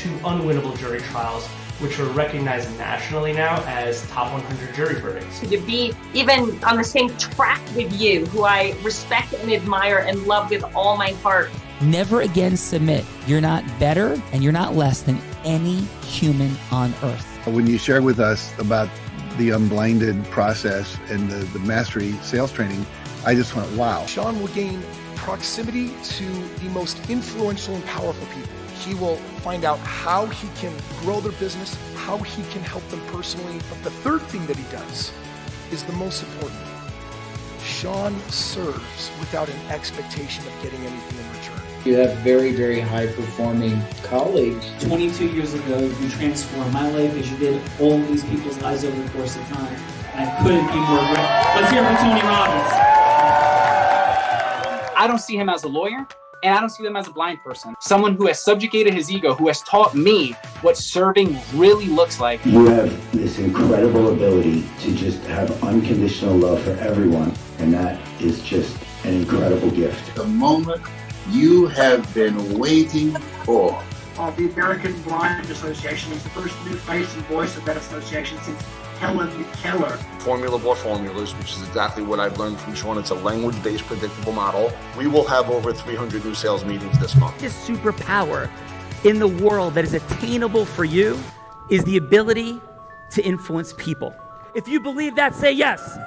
2 unwinnable jury trials, which are recognized nationally now as top 100 jury verdicts. To be even on the same track with you, who I respect and admire and love with all my heart. Never again submit. You're not better and you're not less than any human on earth. When you shared with us about the Unblinded process and the mastery sales training, I just went, wow. Sean will gain proximity to the most influential and powerful people. He will find out how he can grow their business, how he can help them personally. But the third thing that he does is the most important. Sean serves without an expectation of getting anything in return. You have very, very high-performing colleagues. 22 years ago, you transformed my life as you did all these people's lives over the course of time. I couldn't be more grateful. Let's hear from Tony Robbins. I don't see him as a lawyer, and I don't see him as a blind person. Someone who has subjugated his ego, who has taught me what serving really looks like. You have this incredible ability to just have unconditional love for everyone, and that is just an incredible gift. The moment you have been waiting for. The American Blind Association is the first new face and voice of that association since Kellum Keller. Formula for formulas, which is exactly what I've learned from Sean. It's a language-based predictable model. We will have over 300 new sales meetings this month. This superpower in the world that is attainable for you is the ability to influence people. If you believe that, say yes.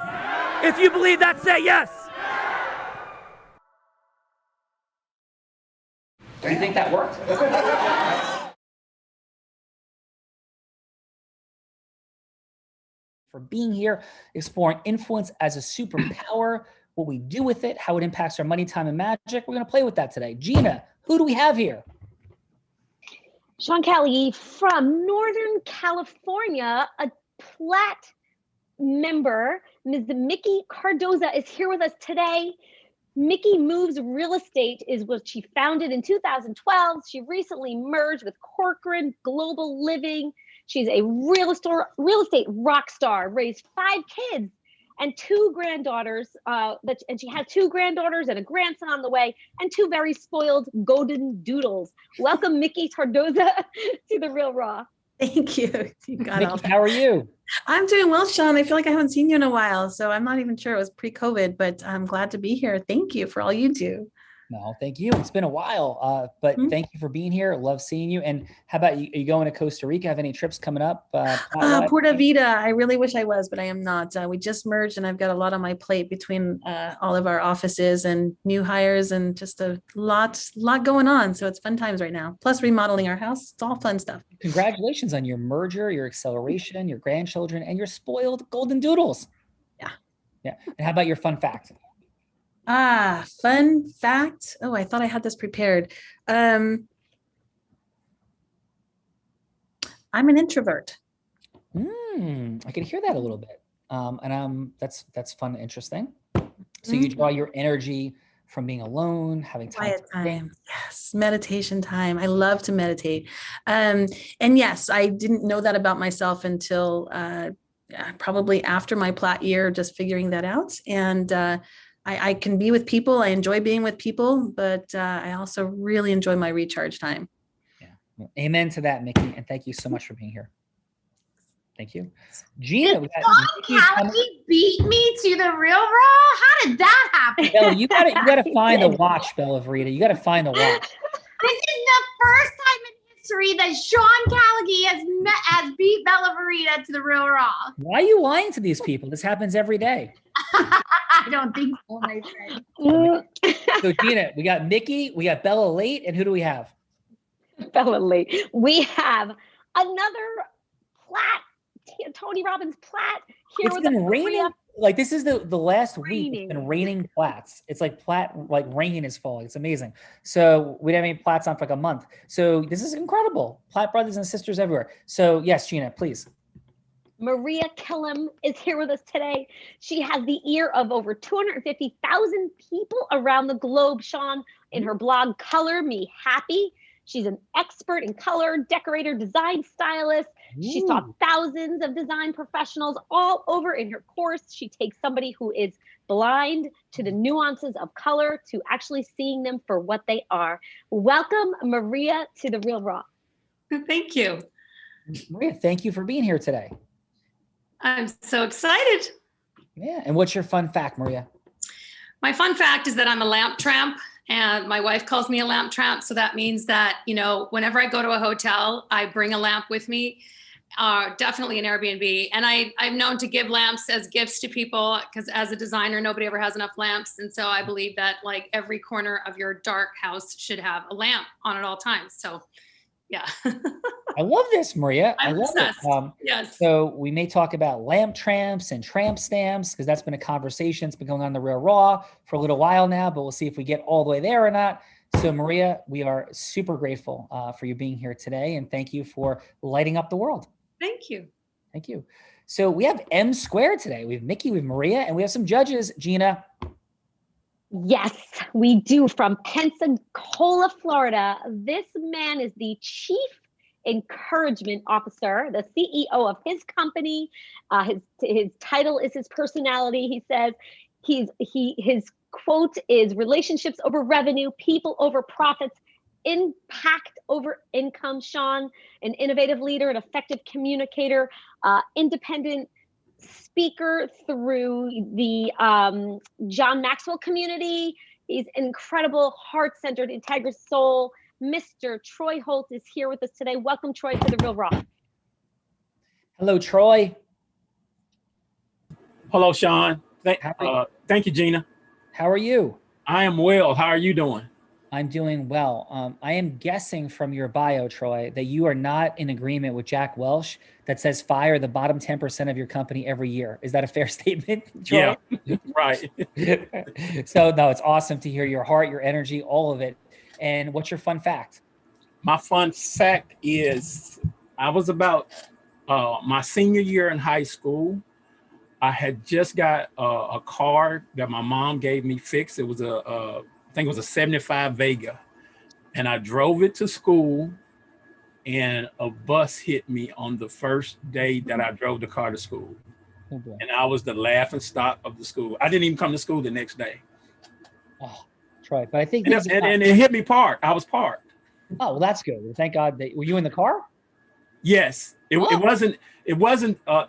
If you believe that, say yes. Do you think that worked? For being here, exploring influence as a superpower, what we do with it, how it impacts our money, time, and magic. We're going to play with that today. Gina, who do we have here? Sean Kelly from Northern California, a Platt member. Ms. Mickey Cardoza is here with us today. Mickey Moves Real Estate is what she founded in 2012. She recently merged with Corcoran Global Living. She's a real estate rock star, raised 5 kids and 2 granddaughters. And she has 2 granddaughters and a grandson on the way, and 2 very spoiled golden doodles. Welcome, Mickey Cardoza, to The Real Raw. Thank you. You got Mickey, how are you? I'm doing well, Sean. I feel like I haven't seen you in a while, so I'm not even sure. It was pre-COVID, but I'm glad to be here. Thank you for all you do. No, thank you. It's been a while, but thank you for being here. Love seeing you. And how about you? Are you going to Costa Rica? Have any trips coming up? Puerto Vida. I really wish I was, but I am not. We just merged, and I've got a lot on my plate between all of our offices and new hires, and just a lot going on. So it's fun times right now. Plus remodeling our house. It's all fun stuff. Congratulations on your merger, your acceleration, your grandchildren, and your spoiled golden doodles. Yeah. And how about your fun fact? Fun fact. Oh, I thought I had this prepared. I'm an introvert. I can hear that a little bit. And that's fun and interesting. So you draw your energy from being alone, having quiet time. Yes, meditation time. I love to meditate. And yes, I didn't know that about myself until probably after my Platt year, just figuring that out. And I can be with people. I enjoy being with people, but I also really enjoy my recharge time. Yeah. Well, amen to that, Mickey. And thank you so much for being here. Thank you. Gina. Sean beat me to The Real Raw? How did that happen? Bella, you gotta find the watch, Bella Verita. You gotta find the watch. This is the first time in history that Sean Callagy has beat Bella Verita to The Real Raw. Why are you lying to these people? This happens every day. I don't think so, my friend. So Gina, we got Mickey, we got Bella late, and who do we have? Bella late. We have another Platt, Tony Robbins Platt here. It's been raining. Like this is the last week. It's been raining Platts. It's like Platt, like rain is falling. It's amazing. So we didn't have any Platts on for like a month. So this is incredible. Platt brothers and sisters everywhere. So yes, Gina, please. Maria Kellum is here with us today. She has the ear of over 250,000 people around the globe, Sean, in her blog, Color Me Happy. She's an expert in color, decorator, design stylist. She's taught thousands of design professionals all over in her course. She takes somebody who is blind to the nuances of color to actually seeing them for what they are. Welcome, Maria, to The Real Raw. Thank you. Maria, thank you for being here today. I'm so excited. Yeah. And what's your fun fact, Maria? My fun fact is that I'm a lamp tramp, and my wife calls me a lamp tramp. So that means that, whenever I go to a hotel, I bring a lamp with me, definitely an Airbnb. And I'm known to give lamps as gifts to people because as a designer, nobody ever has enough lamps. And so I believe that like every corner of your dark house should have a lamp on at all times. So yeah. I love this, Maria. I'm I love obsessed. it. Yes. So we may talk about lamp tramps and tramp stamps because that's been a conversation. It's been going on the Real Raw for a little while now, but we'll see if we get all the way there or not. So Maria, we are super grateful for you being here today, and thank you for lighting up the world. Thank you. Thank you. So we have M Squared today. We have Mickey, we have Maria, and we have some judges. Gina. Yes, we do. From Pensacola, Florida. This man is the Chief Encouragement Officer, the CEO of his company. His title is his personality. He says his quote is relationships over revenue, people over profits, impact over income. Sean, an innovative leader, an effective communicator, independent speaker through the John Maxwell community. He's an incredible, heart-centered, integrous soul. Mr. Troy Holt is here with us today. Welcome, Troy, to the Real Raw. Hello, Troy. Hello, Sean. Thank you, Gina. How are you? I am well. How are you doing? I'm doing well. I am guessing from your bio, Troy, that you are not in agreement with Jack Welch that says fire the bottom 10% of your company every year. Is that a fair statement, Troy? Yeah, right. So no, it's awesome to hear your heart, your energy, all of it. And what's your fun fact? My fun fact is I was about my senior year in high school. I had just got a car that my mom gave me fixed. It was I think it was a 75 Vega. And I drove it to school and a bus hit me on the first day that I drove the car to school. Oh boy. And I was the laughing stock of the school. I didn't even come to school the next day. Oh, Troy, but I think and it hit me parked. I was parked. Oh, well, that's good. Thank God. Were you in the car? Yes. It wasn't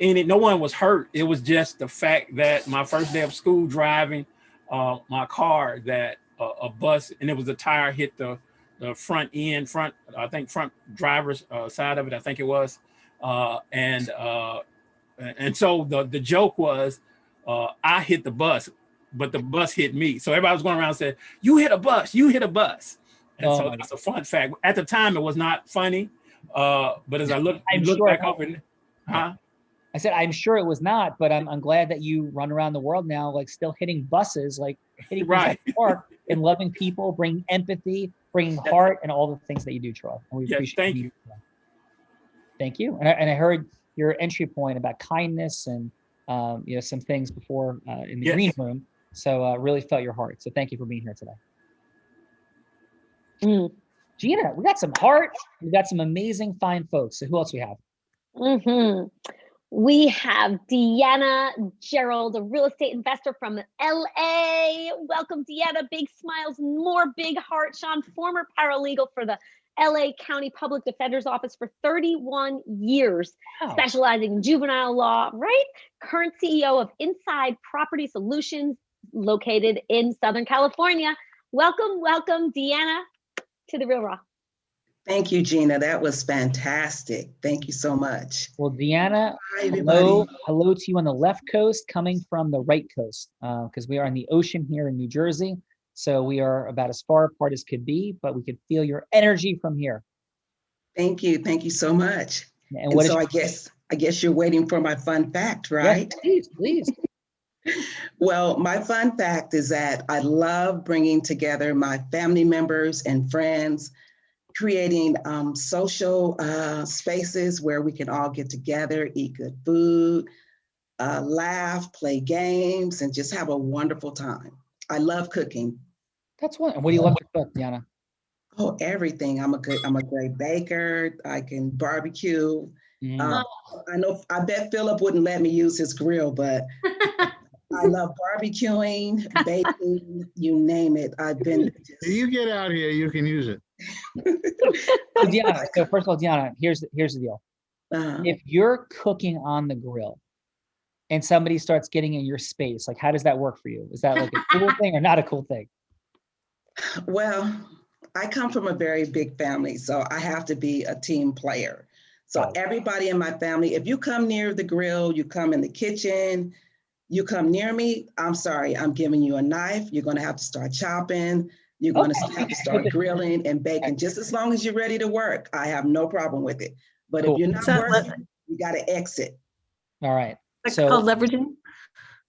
any, no one was hurt. It was just the fact that my first day of school driving my car, that a bus, and it was a tire hit the front driver's side of it, I think it was. And so the joke was I hit the bus, but the bus hit me. So everybody was going around and said, you hit a bus, you hit a bus. And so that's a fun fact. At the time, it was not funny. But as I look back over, I said, I'm sure it was not, but I'm glad that you run around the world now, like still hitting buses, like hitting right the park and loving people, bringing empathy, bringing heart, and all the things that you do, Troy. And we appreciate thank you. Thank you. And I heard your entry point about kindness and some things before in the green room. So really felt your heart. So thank you for being here today. Gina, we got some heart. We got some amazing, fine folks. So who else we have? We have Deanna Gerald, a real estate investor from LA. Welcome, Deanna. Big smiles, more big heart. Sean, former paralegal for the LA County Public Defender's Office for 31 years, specializing in juvenile law, right? Current CEO of Inside Property Solutions, located in Southern California. Welcome, Deanna, to the Real Raw. Thank you, Gina. That was fantastic. Thank you so much. Well, Deanna, hi, hello to you on the left coast, coming from the right coast, because we are in the ocean here in New Jersey. So we are about as far apart as could be, but we could feel your energy from here. Thank you. Thank you so much. And so I guess you're waiting for my fun fact, right? Yes, please. Well, my fun fact is that I love bringing together my family members and friends, creating social spaces where we can all get together, eat good food, laugh, play games, and just have a wonderful time. I love cooking. That's one. And what do you love to cook, Deanna? Oh, everything. I'm a great baker. I can barbecue. I bet Philip wouldn't let me use his grill, but I love barbecuing, baking, you name it. If you get out here, you can use it. So Deanna, so first of all, Deanna, here's the deal. If you're cooking on the grill and somebody starts getting in your space, like how does that work for you? Is that like a cool thing or not a cool thing? Well, I come from a very big family, so I have to be a team player. So everybody in my family, if you come near the grill, you come in the kitchen, you come near me, I'm sorry, I'm giving you a knife. You're going to have to start chopping. You're going to have to start grilling and baking. Just as long as you're ready to work, I have no problem with it. But if you're not working, you got to exit. All right. It's So called leveraging.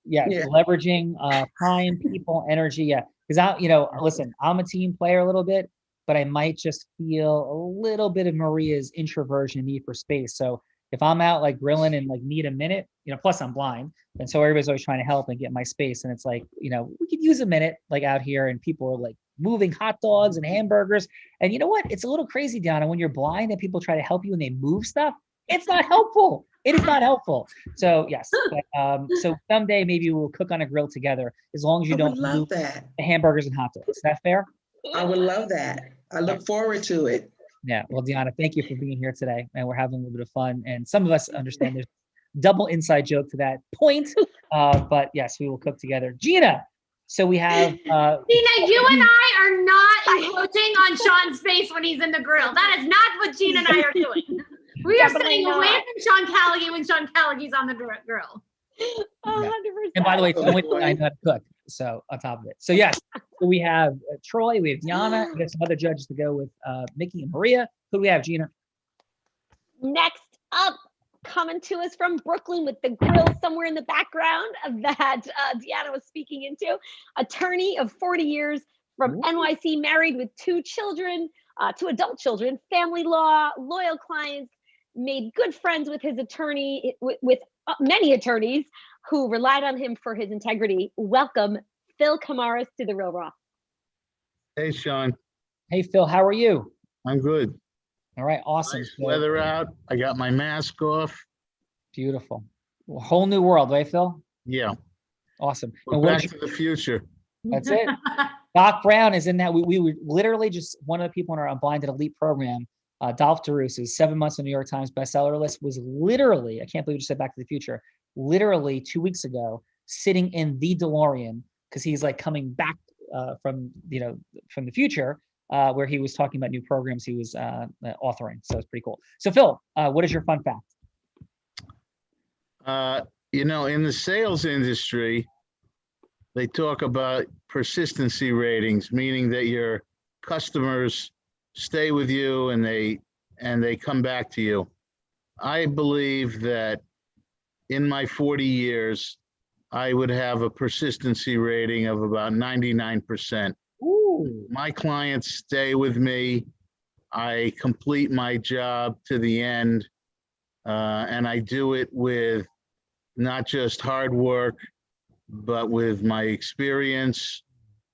yeah. Leveraging time, people, energy. Yeah. Because listen, I'm a team player a little bit, but I might just feel a little bit of Maria's introversion need for space. So if I'm out like grilling and like need a minute, plus I'm blind. And so everybody's always trying to help and get my space. And it's like, we could use a minute like out here, and people are like moving hot dogs and hamburgers. And you know what? It's a little crazy, Donna, when you're blind and people try to help you and they move stuff. It's not helpful. It is not helpful. So yes. So someday maybe we'll cook on a grill together, as long as you don't move the hamburgers and hot dogs. Is that fair? I would love that. I look forward to it. Yeah. Well, Deanna, thank you for being here today. And we're having a little bit of fun. And some of us understand there's double inside joke to that point. But yes, we will cook together. Gina. So we have Gina, you and I are not encroaching on Sean's face when he's in the grill. That is not what Gina and I are doing. We are staying away from Sean Callaghan when Sean Callaghan's on the grill. 100%. And by the way, I know how to cook. So on top of it. So yes, so we have Troy, we have Deanna, we have some other judges to go with Mickey and Maria. Who do we have, Gina? Next up, coming to us from Brooklyn with the grill somewhere in the background that Deanna was speaking into. Attorney of 40 years from NYC, married with 2 children, 2 adult children, family law, loyal clients, made good friends with his attorney, with many attorneys who relied on him for his integrity. Welcome, Phil Kamaris, to The Real Raw. Hey, Sean. Hey, Phil, how are you? I'm good. All right, awesome. Nice weather out. I got my mask off. Beautiful. A whole new world, right, Phil? Yeah. Awesome. We're back to the future. That's it. Doc Brown is in that. We were literally just one of the people in our Unblinded Elite program. Dolph DeRuse's 7 months on the New York Times bestseller list was literally, I can't believe you said Back to the Future, literally 2 weeks ago, sitting in the DeLorean, because he's like coming back from the future, where he was talking about new programs he was authoring. So it's pretty cool. So Phil, what is your fun fact? In the sales industry, they talk about persistency ratings, meaning that your customers stay with you and they come back to you. I believe that in my 40 years, I would have a persistency rating of about 99%. Ooh. My clients stay with me. I complete my job to the end, and I do it with not just hard work, but with my experience.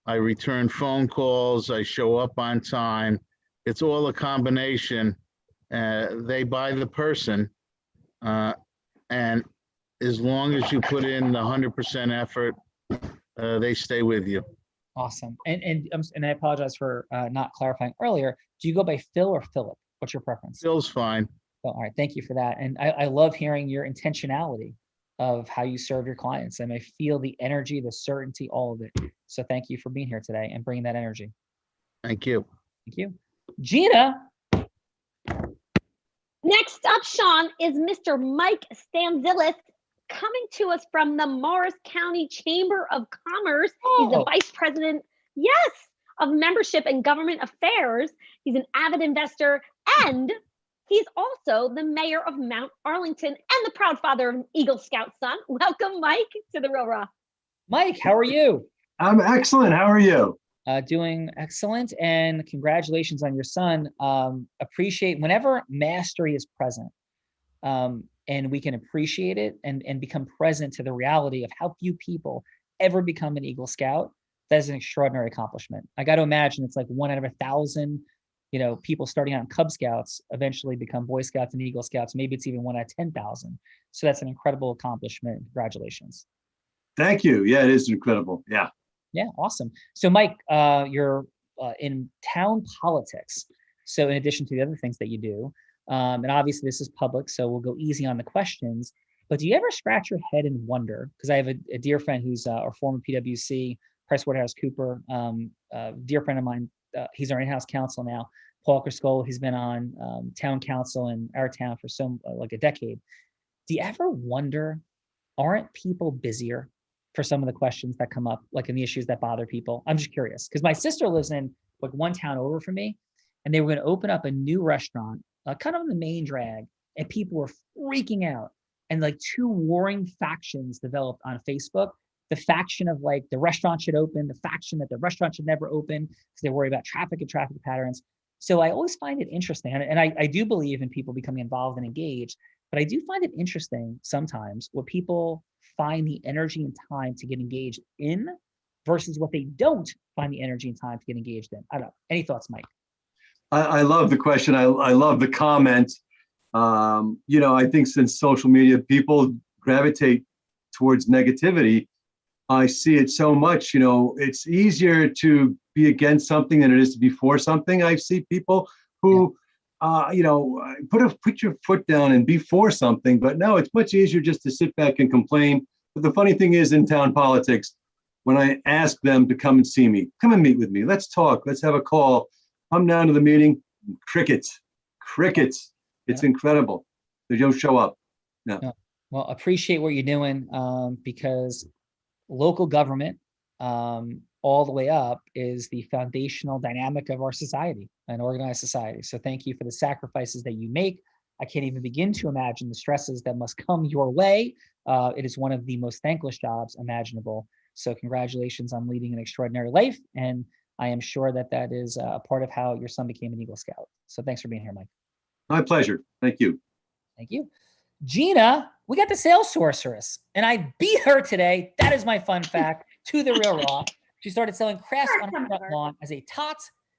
I return phone calls. I show up on time. It's all a combination. They buy the person, and as long as you put in the 100% effort, they stay with you. Awesome. And I apologize for not clarifying earlier. Do you go by Phil or Philip? What's your preference? Phil's fine. Oh, all right. Thank you for that. And I love hearing your intentionality of how you serve your clients. And I feel the energy, the certainty, all of it. So thank you for being here today and bringing that energy. Thank you. Thank you. Gina. Next up, Sean, is Mr. Mike Stanzilis, coming to us from the Morris County Chamber of Commerce. He's the vice president, of membership and government affairs. He's an avid investor, and he's also the mayor of Mount Arlington and the proud father of an Eagle Scout son. Welcome, Mike, to The Real Raw. Mike, how are you? I'm excellent. How are you? Doing excellent, and congratulations on your son. Appreciate whenever mastery is present, and we can appreciate it and become present to the reality of how few people ever become an Eagle Scout. That is an extraordinary accomplishment. I got to imagine it's like 1 out of 1,000, people starting out in Cub Scouts eventually become Boy Scouts and Eagle Scouts. Maybe it's even 1 out of 10,000. So that's an incredible accomplishment. Congratulations. Thank you. Yeah, it is incredible. Yeah. Yeah, awesome. So Mike, you're in town politics. So in addition to the other things that you do, and obviously this is public, so we'll go easy on the questions, but do you ever scratch your head and wonder, because I have a dear friend who's our former PwC, PricewaterhouseCooper, dear friend of mine, he's our in-house counsel now, Paul Criscolo, he's been on town council in our town for like a decade. Do you ever wonder, aren't people busier for some of the questions that come up, like in the issues that bother people? I'm just curious, because my sister lives in like one town over from me, and they were going to open up a new restaurant, kind of on the main drag, and people were freaking out. And like two warring factions developed on Facebook. The faction of like the restaurant should open, the faction that the restaurant should never open because they worry about traffic and traffic patterns. So I always find it interesting. And I do believe in people becoming involved and engaged, but I do find it interesting sometimes what people find the energy and time to get engaged in versus what they don't find the energy and time to get engaged in. I don't know. Any thoughts, Mike? I love the question. I love the comment. I think since social media, people gravitate towards negativity. I see it so much. It's easier to be against something than it is to be for something. I see people who, put your foot down and be for something. But no, it's much easier just to sit back and complain. But the funny thing is, in town politics, when I ask them to come and see me, come and meet with me, let's talk, let's have a call, come down to the meeting, crickets. It's incredible. They don't show up. No. Well, appreciate what you're doing, because local government, all the way up, is the foundational dynamic of our society, an organized society. So thank you for the sacrifices that you make. I can't even begin to imagine the stresses that must come your way. It is one of the most thankless jobs imaginable. So congratulations on leading an extraordinary life. And I am sure that that is a part of how your son became an Eagle Scout. So thanks for being here, Mike. My pleasure. Thank you. Thank you. Gina, we got the sales sorceress, and I beat her today. That is my fun fact to the real raw. She started selling crafts on her front lawn as a tot.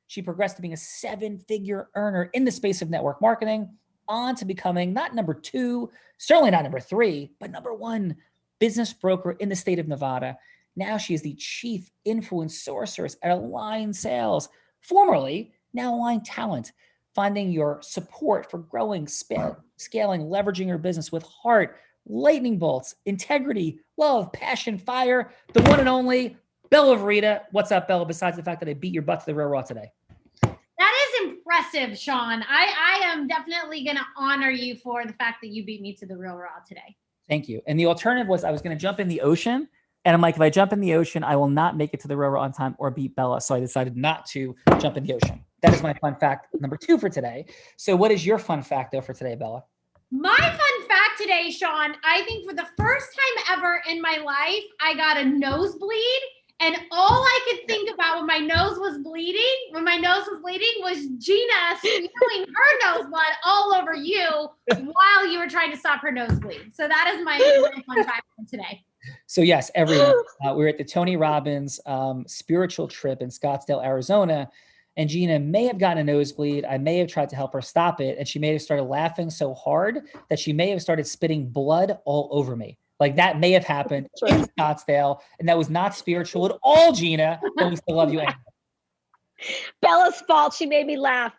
She progressed to being a 7-figure earner in the space of network marketing, on to becoming not number 2, certainly not number 3, but number 1 business broker in the state of Nevada. Now she is the chief influence sorceress at Align Sales, formerly now Align Talent, finding your support for growing, scaling, leveraging your business with heart, lightning bolts, integrity, love, passion, fire, the one and only Bella Verita. What's up, Bella, besides the fact that I beat your butt to the real raw today? That is impressive, Sean. I am definitely going to honor you for the fact that you beat me to the real raw today. Thank you. And the alternative was I was going to jump in the ocean. And I'm like, if I jump in the ocean, I will not make it to the real raw on time or beat Bella. So I decided not to jump in the ocean. That is my fun fact number 2 for today. So what is your fun fact, though, for today, Bella? My fun fact today, Sean, I think for the first time ever in my life, I got a nosebleed. And all I could think about when my nose was bleeding, was Gina spilling her nose blood all over you while you were trying to stop her nosebleed. So that is my fun fact for today. So yes, everyone, we're at the Tony Robbins spiritual trip in Scottsdale, Arizona, and Gina may have gotten a nosebleed. I may have tried to help her stop it, and she may have started laughing so hard that she may have started spitting blood all over me. Like that may have happened in Scottsdale, and that was not spiritual at all, Gina, but we still love you anyway. Bella's fault. She made me laugh.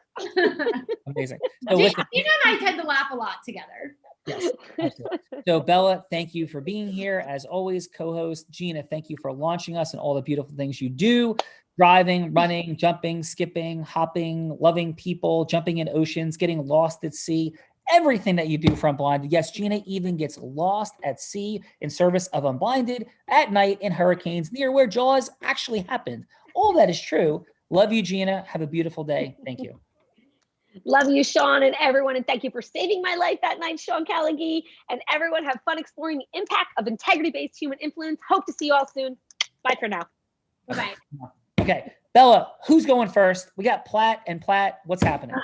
Amazing. So Gina and I tend to laugh a lot together. Yes, absolutely. So Bella, thank you for being here. As always, co-host Gina, thank you for launching us and all the beautiful things you do. Driving, running, jumping, skipping, hopping, loving people, jumping in oceans, getting lost at sea, everything that you do for Unblinded. Yes, Gina even gets lost at sea in service of Unblinded at night in hurricanes near where Jaws actually happened. All that is true. Love you, Gina. Have a beautiful day. Thank you. Love you, Sean, and everyone. And thank you for saving my life that night, Sean Callaghy. And everyone have fun exploring the impact of integrity-based human influence. Hope to see you all soon. Bye for now. Bye-bye. Okay. Bella, who's going first? We got Platt and Platt. What's happening?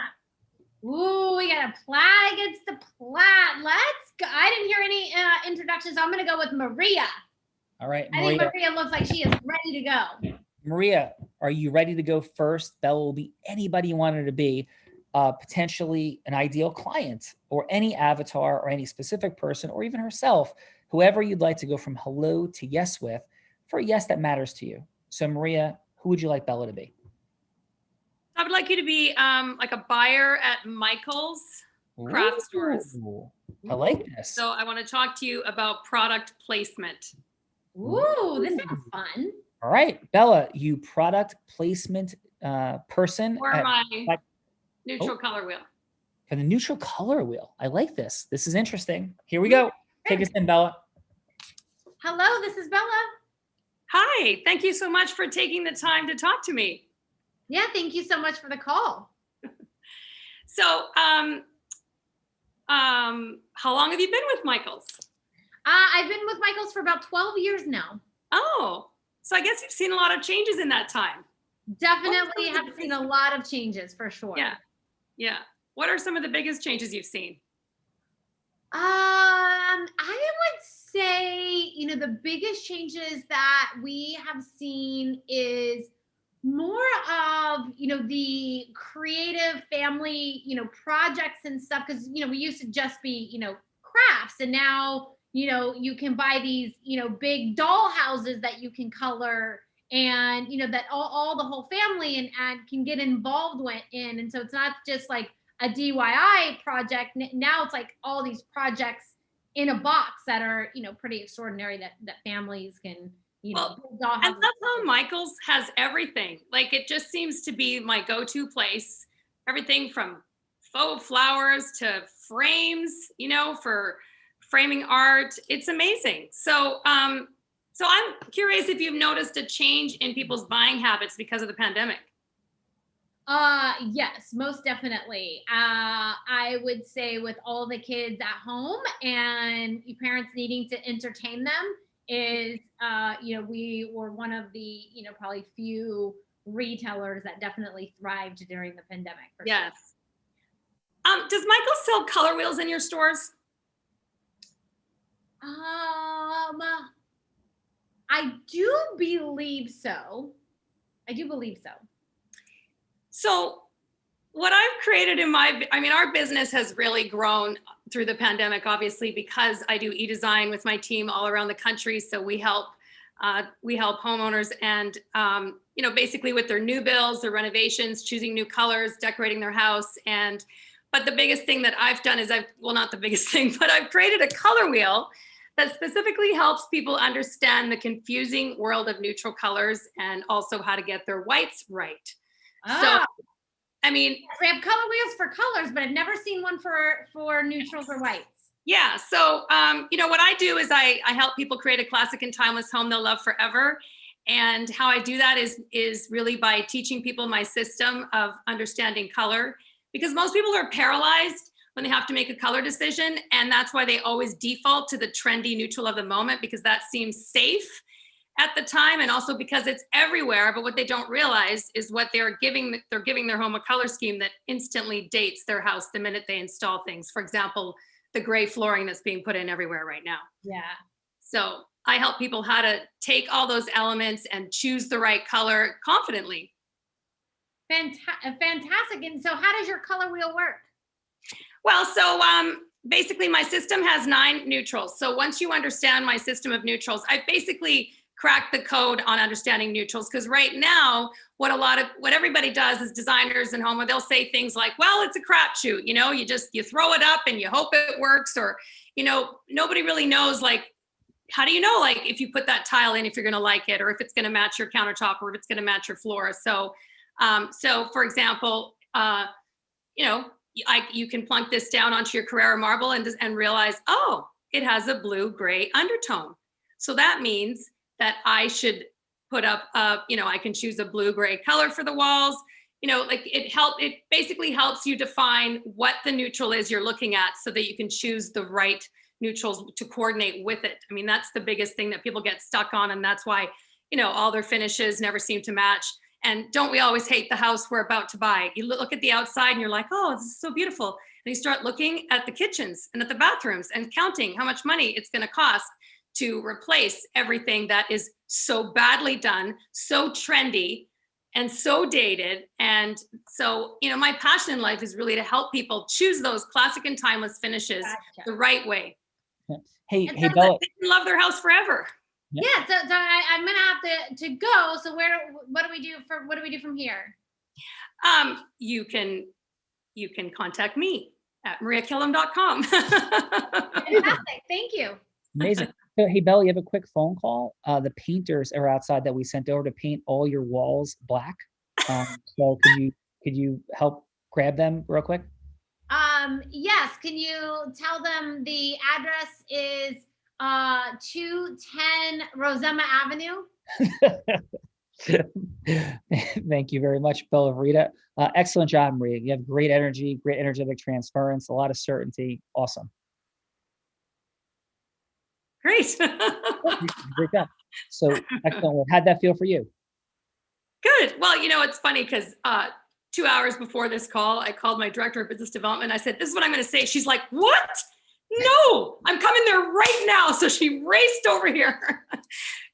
Ooh, we got a Platt against the Platt. Let's go. I didn't hear any introductions. So I'm going to go with Maria. All right. I think Maria looks like she is ready to go. Maria, are you ready to go first? Bella will be anybody you want her to be. Potentially an ideal client or any avatar or any specific person or even herself, whoever you'd like to go from hello to yes with for a yes that matters to you. So Maria, who would you like Bella to be? I would like you to be like a buyer at Michael's craft stores. I like this. So I want to talk to you about product placement. Ooh, this sounds fun. All right, Bella, you product placement person. Or at- my at- neutral color wheel. for the neutral color wheel. I like this. This is interesting. Here we go. Take us in, Bella. Hello, this is Bella. Hi, thank you so much for taking the time to talk to me. Yeah, thank you so much for the call. So, how long have you been with Michael's? I've been with Michael's for about 12 years now. Oh, so I guess you've seen a lot of changes in that time. Definitely have seen a lot of changes for sure. Yeah, yeah. What are some of the biggest changes you've seen? I would say, the biggest changes that we have seen is more of, the creative family, projects and stuff. Cause, we used to just be, crafts, and now, you can buy these, big doll houses that you can color, and, that all the whole family and can get involved in. And so it's not just like a DIY project. Now it's like all these projects in a box that are, pretty extraordinary that families can, Well, I love how Michael's has everything. Like, it just seems to be my go-to place. Everything from faux flowers to frames, for framing art. It's amazing. So I'm curious if you've noticed a change in people's buying habits because of the pandemic. Yes, most definitely. I would say with all the kids at home and parents needing to entertain them is, we were one of the, probably few retailers that definitely thrived during the pandemic. Yes. Does Michael sell color wheels in your stores? I do believe so. So what I've created our business has really grown through the pandemic, obviously, because I do e-design with my team all around the country. So we help homeowners and, basically with their new builds, their renovations, choosing new colors, decorating their house. But the biggest thing that I've done is not the biggest thing, but I've created a color wheel that specifically helps people understand the confusing world of neutral colors and also how to get their whites right. So, we have color wheels for colors, but I've never seen one for neutrals or whites. Yeah. So, what I do is I help people create a classic and timeless home they'll love forever. And how I do that is really by teaching people my system of understanding color, because most people are paralyzed when they have to make a color decision. And that's why they always default to the trendy neutral of the moment, because that seems safe at the time, and also because it's everywhere. But what they don't realize is what they're giving their home a color scheme that instantly dates their house the minute they install things. For example, the gray flooring that's being put in everywhere right now. Yeah. So I help people how to take all those elements and choose the right color confidently. Fantastic. And so how does your color wheel work? Well, so basically my system has 9 neutrals. So once you understand my system of neutrals, I basically cracked the code on understanding neutrals, because right now what everybody does is designers and home, they'll say things like, well, it's a crapshoot, you throw it up and you hope it works, or nobody really knows, like, how do you know, like, if you put that tile in, if you're going to like it, or if it's going to match your countertop, or if it's going to match your floor. So for example, you can plunk this down onto your Carrara marble and realize, oh, it has a blue-gray undertone. So that means that I should put up, I can choose a blue-gray color for the walls. It basically helps you define what the neutral is you're looking at, so that you can choose the right neutrals to coordinate with it. That's the biggest thing that people get stuck on. And that's why, all their finishes never seem to match. And don't we always hate the house we're about to buy? You look at the outside and you're like, oh, this is so beautiful. And you start looking at the kitchens and at the bathrooms and counting how much money it's going to cost to replace everything that is so badly done, so trendy, and so dated. And so, my passion in life is really to help people choose those classic and timeless finishes the right way. Hey, and Bella. They can love their house forever. Yeah. So I'm gonna have to go. So what do we do from here? You can contact me at mariakellum.com. Fantastic. Thank you. Amazing. So, hey, Bella, you have a quick phone call. The painters are outside that we sent over to paint all your walls black. So could you help grab them real quick? Yes. Can you tell them the address is 210 Rosema Avenue? Thank you very much, Bella Rita. Excellent job, Maria. You have great energy, great energetic transference, a lot of certainty. Awesome. Great. Great job. So excellent. How'd that feel for you? Good. Well, it's funny because 2 hours before this call, I called my director of business development. I said, this is what I'm going to say. She's like, what? No, I'm coming there right now. So she raced over here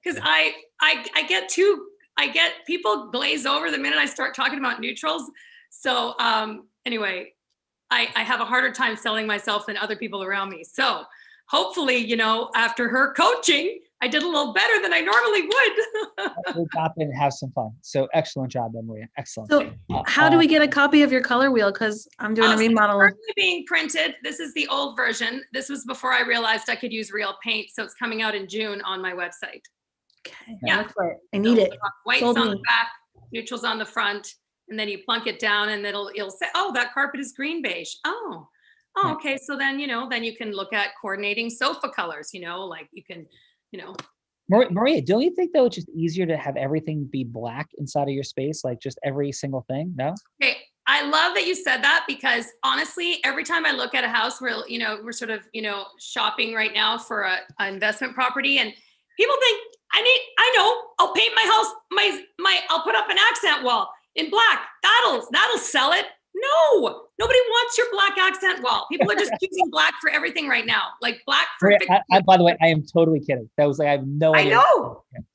because I get people glaze over the minute I start talking about neutrals. So anyway, I have a harder time selling myself than other people around me. So hopefully, after her coaching, I did a little better than I normally would. We'll pop in and have some fun. So excellent job, Maria. Excellent. So how do we get a copy of your color wheel? Because I'm doing a remodel. It's currently being printed. This is the old version. This was before I realized I could use real paint. So it's coming out in June on my website. Okay. Yeah. Look for it. I need it. White's on the back, neutral's on the front, and then you plunk it down and it'll say, oh, that carpet is green beige. Oh, okay. So then, then you can look at coordinating sofa colors, like you can, Maria, don't you think though it's just easier to have everything be black inside of your space, like just every single thing? No? Okay. I love that you said that because honestly, every time I look at a house where, we're sort of, shopping right now for an investment property and people think I know, I'll paint my house, I'll put up an accent wall in black. That'll sell it. No, nobody wants your black accent wall. People are just using black for everything right now. Like black for. By the way, I am totally kidding. That was like I have no idea.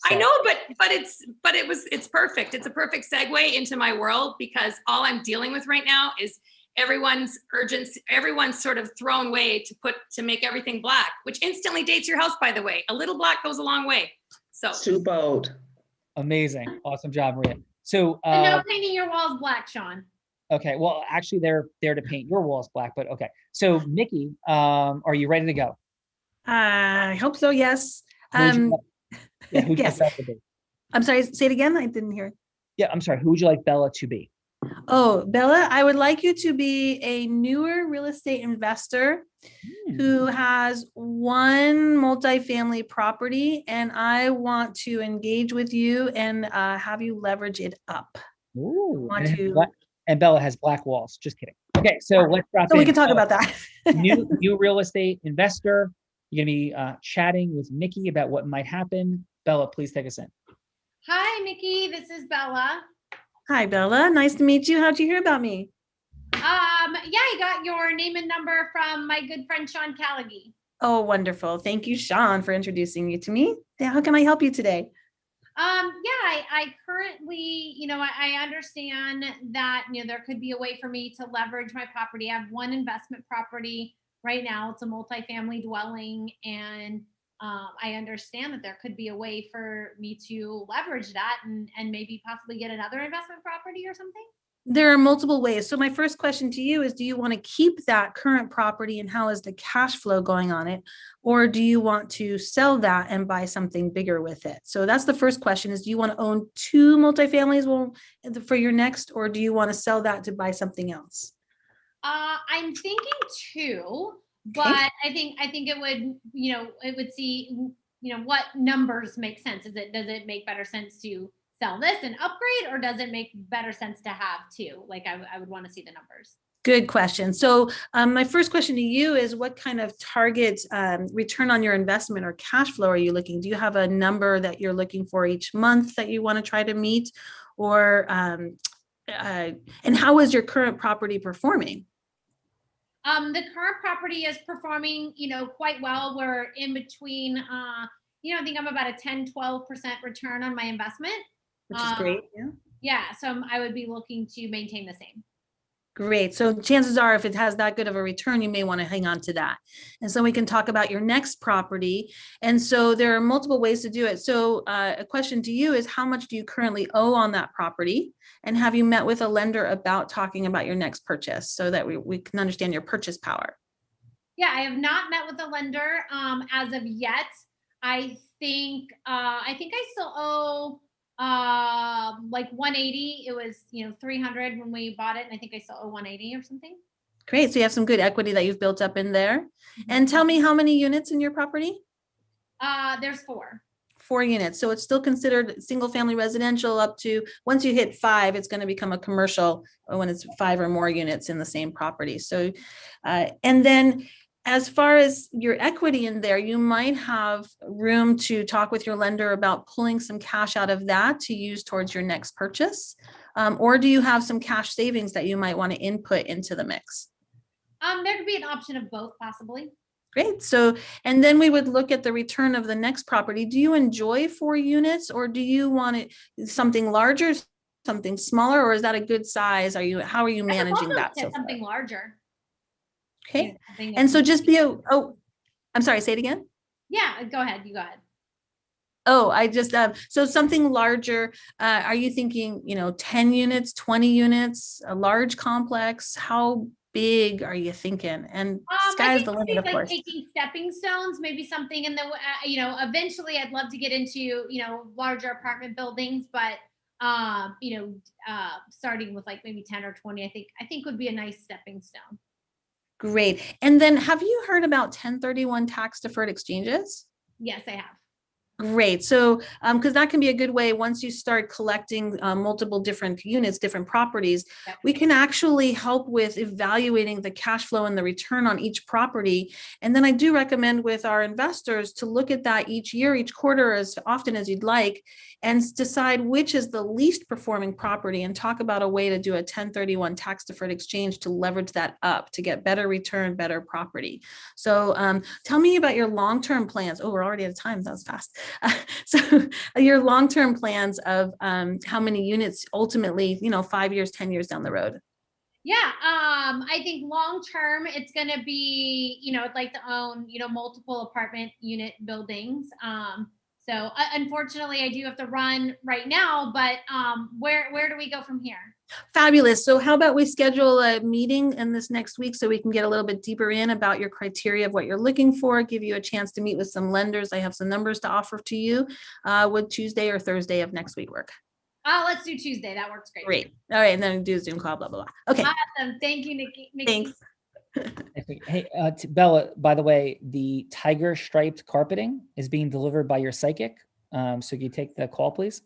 I know, but it's perfect. It's a perfect segue into my world because all I'm dealing with right now is everyone's urgency. Everyone's sort of thrown way to make everything black, which instantly dates your house. By the way, a little black goes a long way. So too bold. Amazing, awesome job, Maria. So no painting your walls black, Sean. Okay, well, actually, they're there to paint your walls black, but okay. So, Nikki, are you ready to go? I hope so. Yes. Yes. I'm sorry. Say it again. I didn't hear it. Yeah, I'm sorry. Who would you like Bella to be? Oh, Bella, I would like you to be a newer real estate investor who has one multifamily property, and I want to engage with you and have you leverage it up. Ooh. And Bella has black walls. Just kidding. Okay, so let's drop in. So we can talk about that. new real estate investor. You're going to be chatting with Nikki about what might happen. Bella, please take us in. Hi, Nikki. This is Bella. Hi, Bella. Nice to meet you. How'd you hear about me? Yeah, I got your name and number from my good friend, Sean Callaghy. Oh, wonderful. Thank you, Sean, for introducing you to me. How can I help you today? I currently, I understand that, there could be a way for me to leverage my property. I have one investment property right now. It's a multifamily dwelling. And I understand that there could be a way for me to leverage that and maybe possibly get another investment property or something. There are multiple ways. So my first question to you is, do you want to keep that current property and how is the cash flow going on it? Or do you want to sell that and buy something bigger with it? So that's the first question is, do you want to own two multifamilies for your next, or do you want to sell that to buy something else? I'm thinking two, but I think it would, it would see, what numbers make sense. Does it make better sense to sell this and upgrade, or does it make better sense to have two? Like I would want to see the numbers. Good question. So my first question to you is, what kind of target return on your investment or cash flow are you looking? Do you have a number that you're looking for each month that you want to try to meet, or and how is your current property performing? The current property is performing, quite well. We're in between, I think I'm about a 10-12% return on my investment. Which is great. Yeah. So I would be looking to maintain the same. Great. So chances are, if it has that good of a return, you may want to hang on to that. And so we can talk about your next property. And so there are multiple ways to do it. So a question to you is, how much do you currently owe on that property? And have you met with a lender about talking about your next purchase so that we can understand your purchase power? Yeah, I have not met with a lender as of yet. I think I still owe like 180. It was 300 when we bought it, and I think I still owe 180 or something. Great. So you have some good equity that you've built up in there. And tell me, how many units in your property? There's 4. 4 units. So it's still considered single family residential up to, once you hit 5, it's going to become a commercial when it's 5 or more units in the same property. So, and then as far as your equity in there, you might have room to talk with your lender about pulling some cash out of that to use towards your next purchase. Or do you have some cash savings that you might want to input into the mix? There could be an option of both, possibly. Great. So, and then we would look at the return of the next property. Do you enjoy 4 units, or do you want it something larger, something smaller, or is that a good size? How are you managing that? So something larger. Okay. And so just I'm sorry, say it again. Yeah, go ahead. You go ahead. Oh, I just, so something larger, are you thinking, 10 units, 20 units, a large complex? How big are you thinking? And sky's the limit, of course. Taking stepping stones, maybe something in the, eventually I'd love to get into, larger apartment buildings, but, starting with like maybe 10 or 20, I think would be a nice stepping stone. Great. And then have you heard about 1031 tax deferred exchanges? Yes, I have. Great. So, because that can be a good way, once you start collecting multiple different units, different properties, we can actually help with evaluating the cash flow and the return on each property. And then I do recommend with our investors to look at that each year, each quarter, as often as you'd like, and decide which is the least performing property and talk about a way to do a 1031 tax deferred exchange to leverage that up to get better return, better property. So tell me about your long-term plans. Oh, we're already out of time. That was fast. So your long-term plans of how many units ultimately, 5 years, 10 years down the road. Yeah, I think long-term it's going to be, I'd like to own, multiple apartment unit buildings. So unfortunately I do have to run right now, but where do we go from here? Fabulous. So how about we schedule a meeting in this next week so we can get a little bit deeper in about your criteria of what you're looking for, give you a chance to meet with some lenders. I have some numbers to offer to you. Would Tuesday or Thursday of next week work? Let's do Tuesday. That works great. Great. All right. And then do a Zoom call, blah, blah, blah. Okay. Awesome. Thank you, Nikki. Thanks. Hey, Bella, by the way, the tiger striped carpeting is being delivered by your psychic. So can you take the call, please?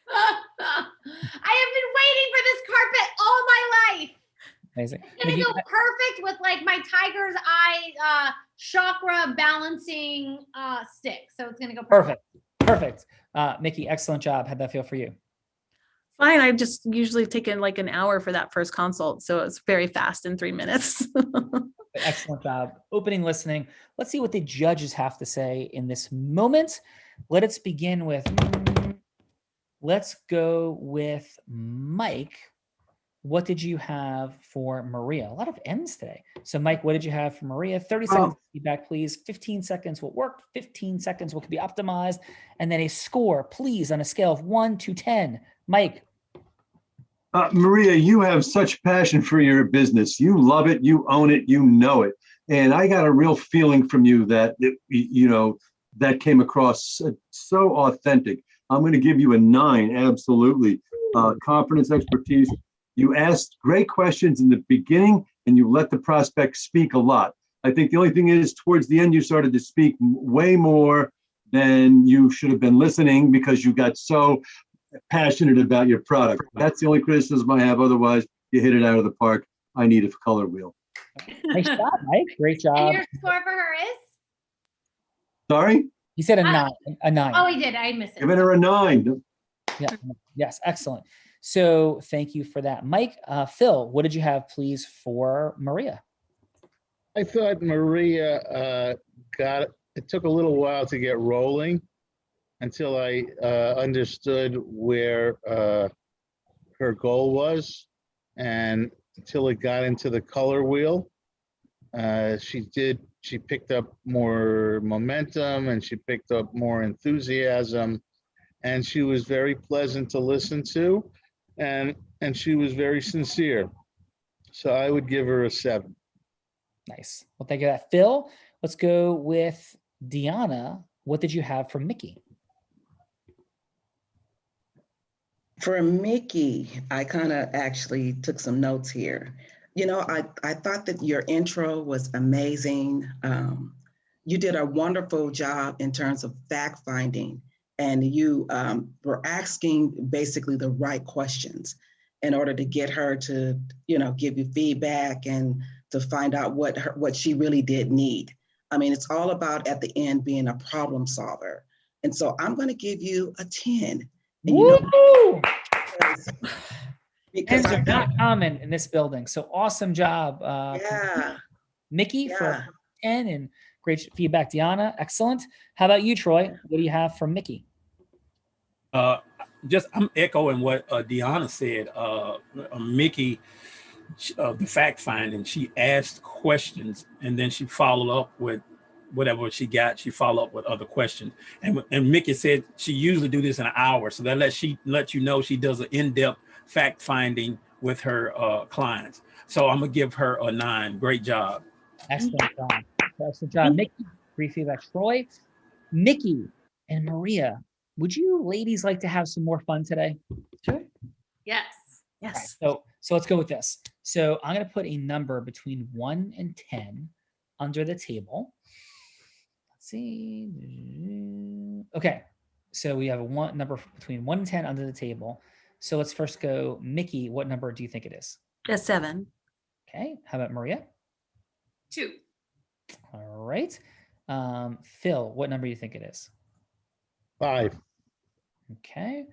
I have been waiting for this carpet all my life. Amazing. It's gonna go perfect with like my tiger's eye chakra balancing stick. So it's gonna go perfect. Perfect. Mickey, excellent job. How'd that feel for you? Fine. I just usually taken like an hour for that first consult. So it's very fast in 3 minutes. Excellent job. Opening listening. Let's see what the judges have to say in this moment. Let's begin with, let's go with Mike. What did you have for Maria? A lot of M's today. So Mike, what did you have for Maria? 30 seconds feedback, please. 15 seconds what worked, 15 seconds what could be optimized, and then a score, please, on a scale of 1 to 10. Mike. Maria, you have such passion for your business. You love it, you own it, you know it. And I got a real feeling from you that, that came across so authentic. I'm going to give you a 9, absolutely. Confidence, expertise. You asked great questions in the beginning and you let the prospect speak a lot. I think the only thing is towards the end, you started to speak way more than you should have been listening because you got so passionate about your product. That's the only criticism I have. Otherwise, you hit it out of the park. I need a color wheel. Nice job, Mike. Great job. And your score for her is? Sorry? He said a 9. A 9. Oh, he did. I missed it. Giving her a 9. Yeah. Yes. Excellent. So thank you for that. Mike, Phil, what did you have, please, for Maria? I thought Maria it took a little while to get rolling until I understood where her goal was. And until it got into the color wheel. She picked up more momentum and she picked up more enthusiasm, and she was very pleasant to listen to, and she was very sincere. So I would give her a 7. Nice. Well, thank you for that. Phil, let's go with Deanna. What did you have for Mickey? For Mickey, I kind of actually took some notes here. You know, I thought that your intro was amazing. You did a wonderful job in terms of fact finding, and you were asking basically the right questions in order to get her to, you know, give you feedback and to find out what she really did need. I mean, it's all about at the end being a problem solver. And so I'm going to give you a 10. And you know, Tens are not common in this building. So awesome job. Mickey for 10 and great feedback, Deanna. Excellent. How about you, Troy? What do you have from Mickey? I'm echoing what Deanna said. Mickey, the fact finding, she asked questions and then she followed up with whatever she got. She followed up with other questions. And Mickey said she usually do this in an hour. So that lets you know she does an in-depth fact finding with her clients. So I'm gonna give her a 9. Great job. Excellent job. Excellent job, Mickey. Great feedback, Troy. Mickey and Maria, would you ladies like to have some more fun today? Sure. Yes. Yes. Right, so let's go with this. So I'm going to put a number between 1 and 10 under the table. Let's see. Okay. So we have a number between 1 and 10 under the table. So let's first go, Mickey, what number do you think it is? A 7. Okay. How about Maria? 2. All right. Phil, what number do you think it is? 5. Okay.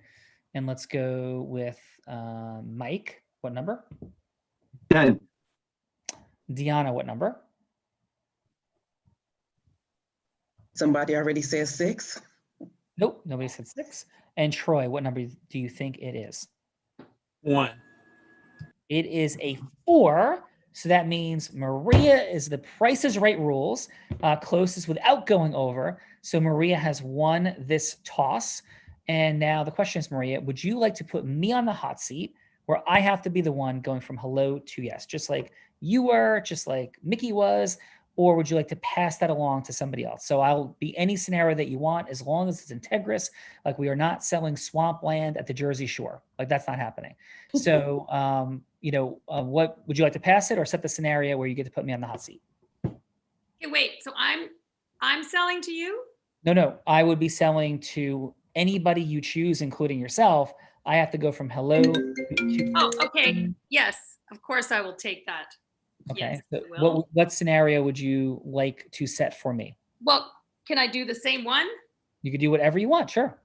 And let's go with Mike. What number? 10. Deanna, what number? Somebody already said 6. Nope, nobody said 6. And Troy, what number do you think it is? 1. It is a 4. So that means Maria is the Price is Right rules, closest without going over. So Maria has won this toss. And now the question is, Maria, would you like to put me on the hot seat where I have to be the one going from hello to yes, just like you were, just like Mickey was, or would you like to pass that along to somebody else? So I'll be any scenario that you want, as long as it's integrous. Like we are not selling swampland at the Jersey Shore. Like that's not happening. So, what would you like to pass it or set the scenario where you get to put me on the hot seat? Okay, wait. So I'm selling to you? No, I would be selling to anybody you choose, including yourself. I have to go from hello to Oh, okay. Yes, of course I will take that. Okay. Yes, So what scenario would you like to set for me? Well, can I do the same one? You could do whatever you want. Sure.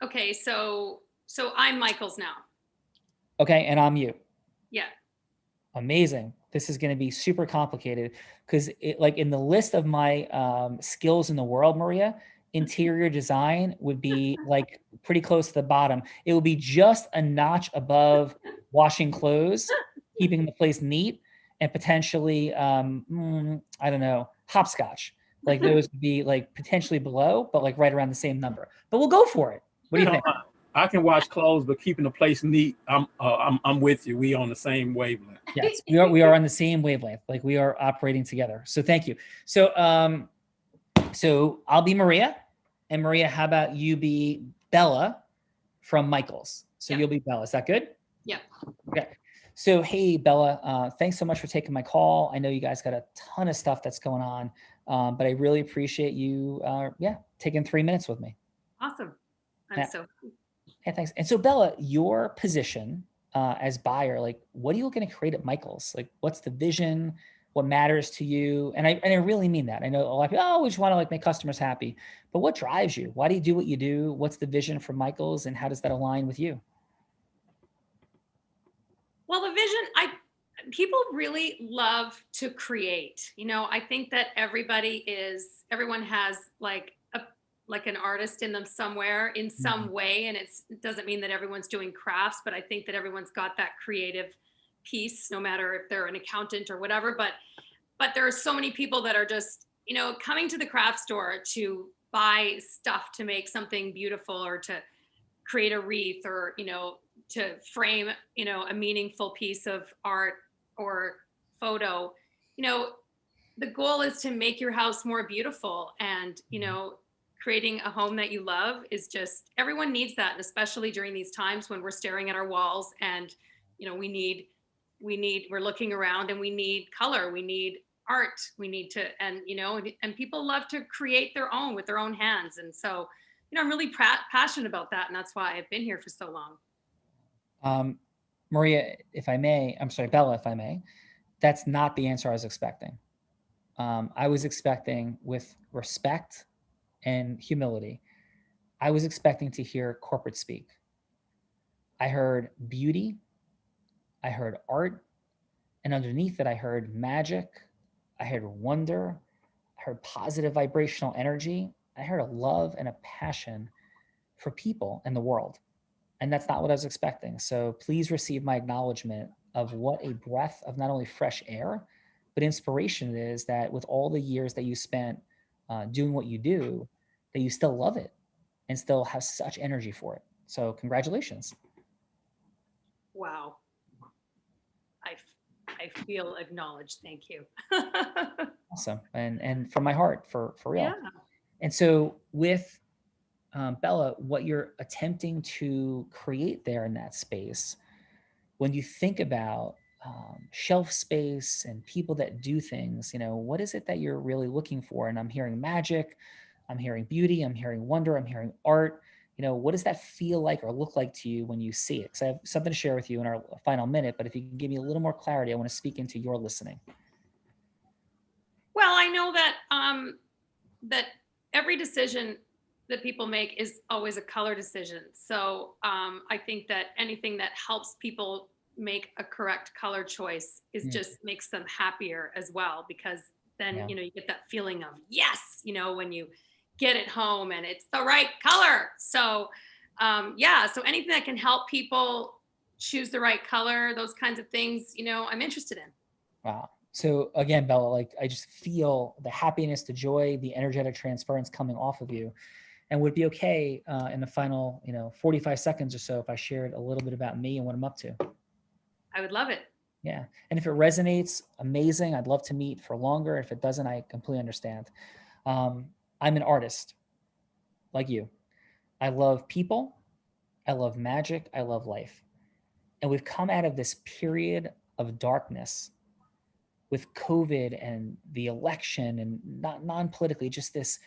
Okay. So I'm Michael's now. Okay. And I'm you. Yeah. Amazing. This is going to be super complicated because like in the list of my skills in the world, Maria, interior design would be like pretty close to the bottom. It would be just a notch above washing clothes, keeping the place neat, and potentially, I don't know, hopscotch. Like those would be like potentially below, but like right around the same number. But we'll go for it. What do you think? I can wash clothes, but keeping the place neat, I'm with you. We on the same wavelength. Yes, we are on the same wavelength. Like we are operating together. So thank you. So so I'll be Maria, and Maria, how about you be Bella from Michael's? So you'll be Bella. Is that good? Yeah. Okay. So hey Bella, thanks so much for taking my call. I know you guys got a ton of stuff that's going on, but I really appreciate you, taking 3 minutes with me. Awesome. Yeah, thanks. And so Bella, your position as buyer, like what are you looking to create at Michael's? Like what's the vision? What matters to you? And I really mean that. I know a lot of people, we just want to like make customers happy, but what drives you? Why do you do what you do? What's the vision for Michael's and how does that align with you? Well, the vision, people really love to create. I think that everyone has like like an artist in them somewhere in some way. And it doesn't mean that everyone's doing crafts, but I think that everyone's got that creative piece, no matter if they're an accountant or whatever. But there are so many people that are just, you know, coming to the craft store to buy stuff to make something beautiful or to create a wreath or, you know, to frame, you know, a meaningful piece of art or photo. You know, the goal is to make your house more beautiful, and, you know, creating a home that you love is just, everyone needs that. And especially during these times when we're staring at our walls and, you know, we're looking around and we need color, we need art, we need to, and, you know, and people love to create their own with their own hands. And so, you know, I'm really passionate about that. And that's why I've been here for so long. Maria, if I may, I'm sorry, Bella, if I may, that's not the answer I was expecting. I was expecting, with respect and humility, I was expecting to hear corporate speak. I heard beauty, I heard art, and underneath it, I heard magic, I heard wonder, I heard positive vibrational energy, I heard a love and a passion for people and the world. And that's not what I was expecting. So please receive my acknowledgement of what a breath of not only fresh air, but inspiration it is, that with all the years that you spent doing what you do, that you still love it and still have such energy for it. So congratulations. Wow. I feel acknowledged. Thank you. Awesome. And from my heart, for real. Yeah. And so with Bella, what you're attempting to create there in that space, when you think about shelf space and people that do things, you know, what is it that you're really looking for? And I'm hearing magic, I'm hearing beauty, I'm hearing wonder, I'm hearing art. You know, what does that feel like or look like to you when you see it? Because I have something to share with you in our final minute, but if you can give me a little more clarity, I want to speak into your listening. Well, I know that that every decision that people make is always a color decision. So I think that anything that helps people make a correct color choice is just makes them happier as well, because then, you know, you get that feeling of yes, you know, when you get it home and it's the right color. So so anything that can help people choose the right color, those kinds of things, you know, I'm interested in. Wow. So again, Bella, like I just feel the happiness, the joy, the energetic transference coming off of you. And would it be okay in the final, you know, 45 seconds or so if I shared a little bit about me and what I'm up to? I would love it. Yeah. And if it resonates, amazing. I'd love to meet for longer. If it doesn't, I completely understand. I'm an artist like you. I love people. I love magic. I love life. And we've come out of this period of darkness with COVID and the election, and not non-politically, just this,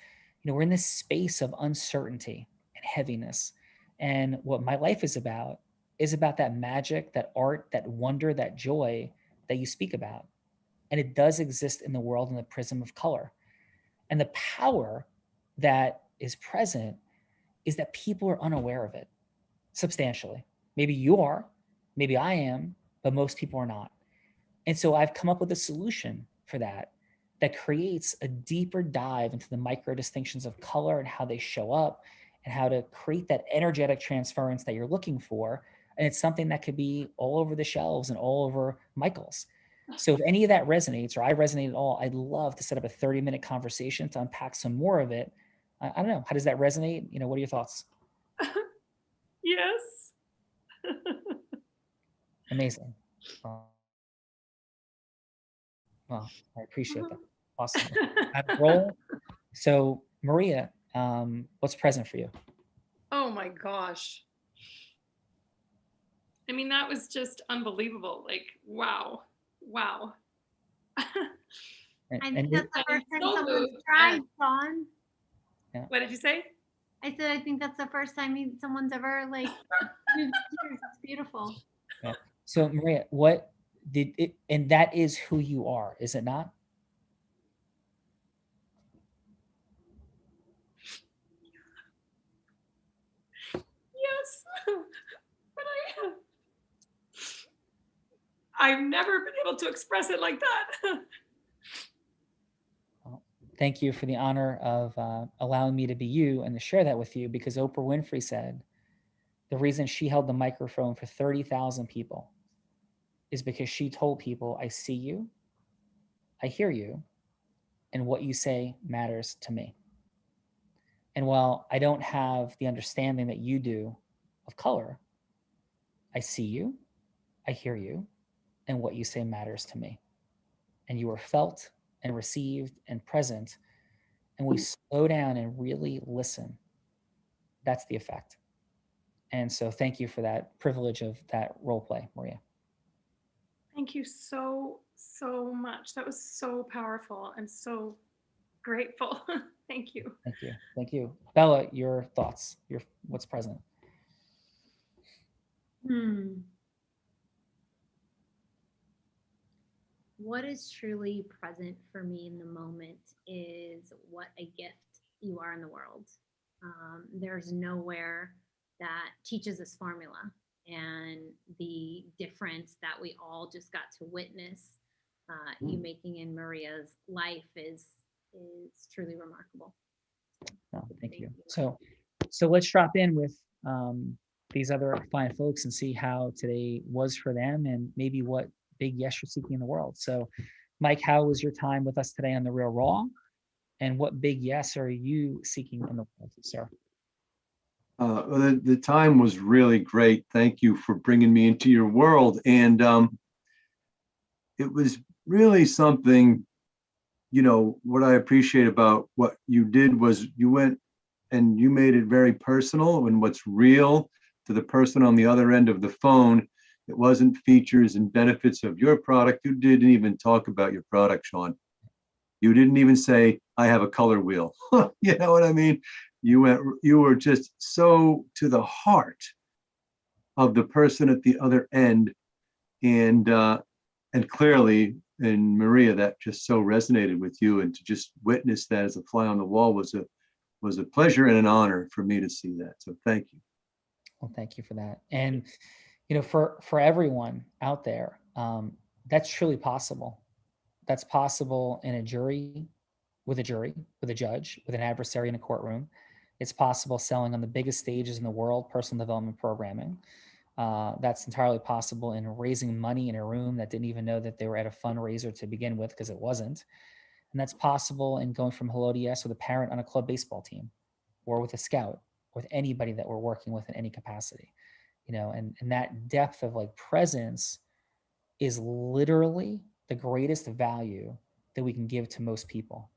you know, we're in this space of uncertainty and heaviness. And what my life is about that magic, that art, that wonder, that joy that you speak about. And it does exist in the world in the prism of color. And the power that is present is that people are unaware of it substantially. Maybe you are, maybe I am, but most people are not. And so I've come up with a solution for that creates a deeper dive into the micro distinctions of color and how they show up and how to create that energetic transference that you're looking for. And it's something that could be all over the shelves and all over Michael's. So if any of that resonates, or I resonate at all, I'd love to set up a 30-minute conversation to unpack some more of it. I don't know. How does that resonate? You know, what are your thoughts? Yes. Amazing. Well, I appreciate that. Awesome. Roll. So Maria, what's present for you? Oh my gosh. I mean, that was just unbelievable. Like, wow. Wow. I think that's the first time someone's tried, Sean. Yeah. What did you say? I said, I think that's the first time someone's ever like moved tears. It's beautiful. Yeah. So Maria, what did it, and that is who you are, is it not? Yes. But I've never been able to express it like that. Thank you for the honor of allowing me to be you and to share that with you, because Oprah Winfrey said the reason she held the microphone for 30,000 people is because she told people, I see you, I hear you, and what you say matters to me. And while I don't have the understanding that you do of color, I see you, I hear you, and what you say matters to me. And you are felt and received and present. And we slow down and really listen. That's the effect. And so thank you for that privilege of that role play, Maria. Thank you so much. That was so powerful. I'm so grateful. Thank you. Thank you. Thank you. Bella, your thoughts, what's present? What is truly present for me in the moment is what a gift you are in the world. There's nowhere that teaches this formula, and the difference that we all just got to witness you making in Maria's life is truly remarkable. No, thank you. So let's drop in with these other fine folks and see how today was for them, and maybe what big yes you're seeking in the world. So Mike, how was your time with us today on The Real Raw? And what big yes are you seeking in the world, sir? The time was really great. Thank you for bringing me into your world. And it was really something, what I appreciate about what you did was you went and you made it very personal, and what's real to the person on the other end of the phone. It wasn't features and benefits of your product. You didn't even talk about your product, Sean. You didn't even say, I have a color wheel. You know what I mean? You were just so to the heart of the person at the other end. And clearly, in Maria, that just so resonated with you, and to just witness that as a fly on the wall was a pleasure and an honor for me to see that. So thank you. Well, thank you for that. And for everyone out there, that's truly possible. That's possible in a jury, with a judge, with an adversary in a courtroom. It's possible selling on the biggest stages in the world, personal development programming. That's entirely possible in raising money in a room that didn't even know that they were at a fundraiser to begin with, because it wasn't. And that's possible in going from hello to yes with a parent on a club baseball team, or with a scout, with anybody that we're working with in any capacity. And that depth of presence is literally the greatest value that we can give to most people.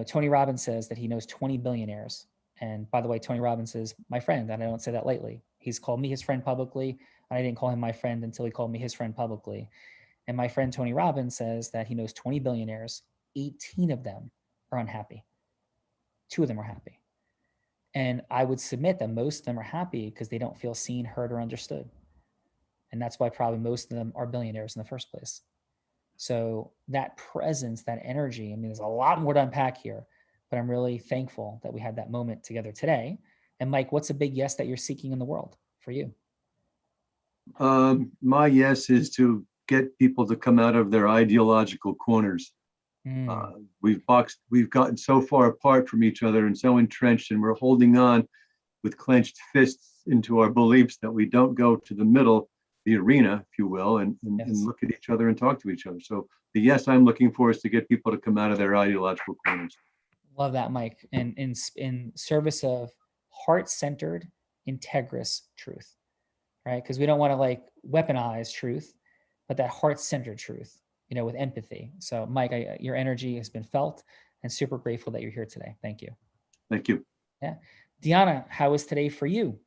Tony Robbins says that he knows 20 billionaires. And by the way, Tony Robbins is my friend, and I don't say that lightly. He's called me his friend publicly, and I didn't call him my friend until he called me his friend publicly. And my friend Tony Robbins says that he knows 20 billionaires, 18 of them are unhappy. 2 of them are happy. And I would submit that most of them are happy because they don't feel seen, heard, or understood. And that's why probably most of them are billionaires in the first place. So that presence, that energy, there's a lot more to unpack here, but I'm really thankful that we had that moment together today. And Mike, what's a big yes that you're seeking in the world for you? My yes is to get people to come out of their ideological corners. We've gotten so far apart from each other and so entrenched, and we're holding on with clenched fists into our beliefs that we don't go to the middle, the arena, if you will, and look at each other and talk to each other. So the yes I'm looking for is to get people to come out of their ideological corners. Love that, Mike. And in service of heart-centered, integrous truth, right? Because we don't want to weaponize truth, but that heart-centered truth, with empathy. So Mike, your energy has been felt, and super grateful that you're here today. Thank you. Thank you. Yeah. Deanna, how was today for you?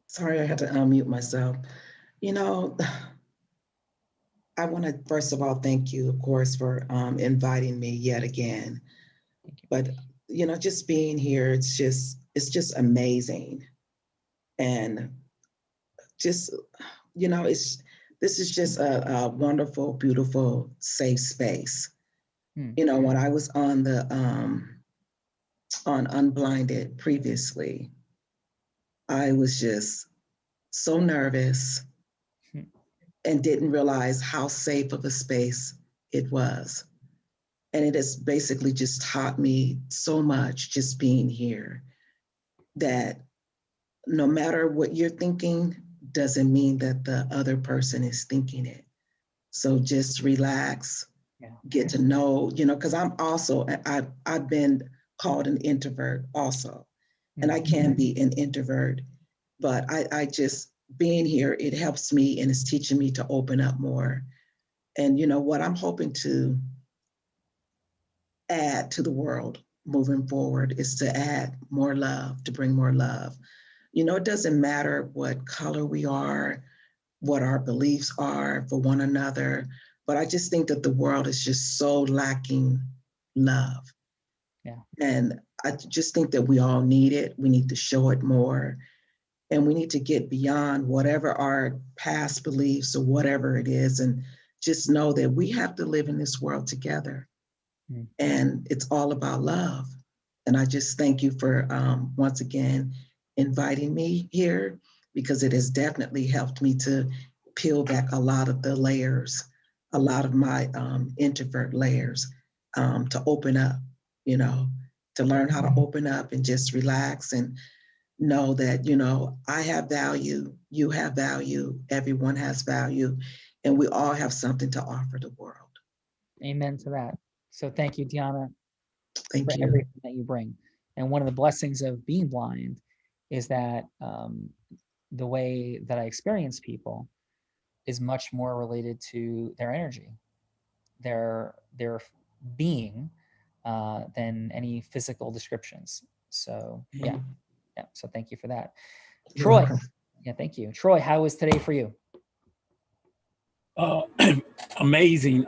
Sorry, I had to unmute myself. I want to first of all thank you, of course, for inviting me yet again. But just being here, it's just amazing, and just this is just a wonderful, beautiful, safe space. When I was on the on Unblinded previously, I was just so nervous and didn't realize how safe of a space it was. And it has basically just taught me so much just being here, that no matter what you're thinking doesn't mean that the other person is thinking it. So just relax, get to know, because I'm also, I've been called an introvert also, and I can be an introvert, but I just, being here, it helps me and it's teaching me to open up more. And what I'm hoping to add to the world moving forward is to add more love, to bring more love. It doesn't matter what color we are, what our beliefs are for one another, but I just think that the world is just so lacking love. Yeah. And I just think that we all need it. We need to show it more. And we need to get beyond whatever our past beliefs or whatever it is, and just know that we have to live in this world together. And it's all about love. And I just thank you for, once again, inviting me here, because it has definitely helped me to peel back a lot of the layers, a lot of my introvert layers, to open up, to learn how to open up and just relax and know that, I have value, you have value, everyone has value, and we all have something to offer the world. Amen to that. So thank you, Deanna, Thank for you. everything that you bring. And one of the blessings of being blind is that the way that I experience people is much more related to their energy, their being, than any physical descriptions. So yeah. So thank you for that. You're Troy. welcome. Yeah, thank you. Troy, how was today for you? Amazing.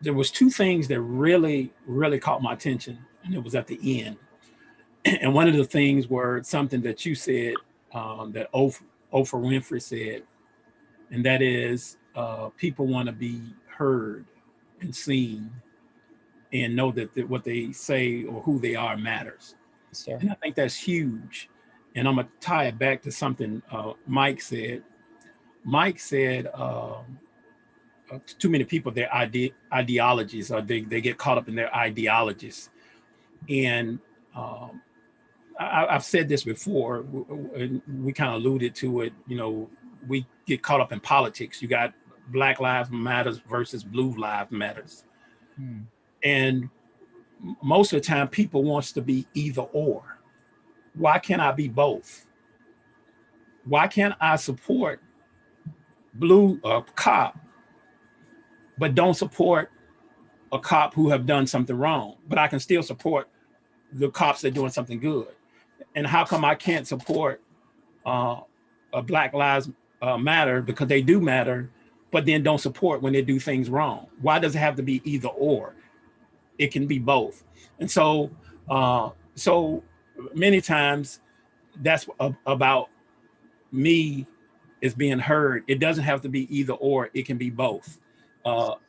There was two things that really caught my attention, and it was at the end. And one of the things were something that you said, that Oprah Winfrey said, and that is people want to be heard and seen and know that what they say or who they are matters. Sure. And I think that's huge. And I'm going to tie it back to something Mike said. Mike said, too many people, their ideologies, or they get caught up in their ideologies. And I've said this before, and we kind of alluded to it, we get caught up in politics. You got Black Lives Matters versus Blue Lives Matters. And most of the time people wants to be either or. Why can't I be both? Why can't I support blue cop, but don't support a cop who have done something wrong, but I can still support the cops that are doing something good? And how come I can't support a Black Lives Matter, because they do matter, but then don't support when they do things wrong? Why does it have to be either or? It can be both. And so many times that's about me is being heard. It doesn't have to be either or, it can be both.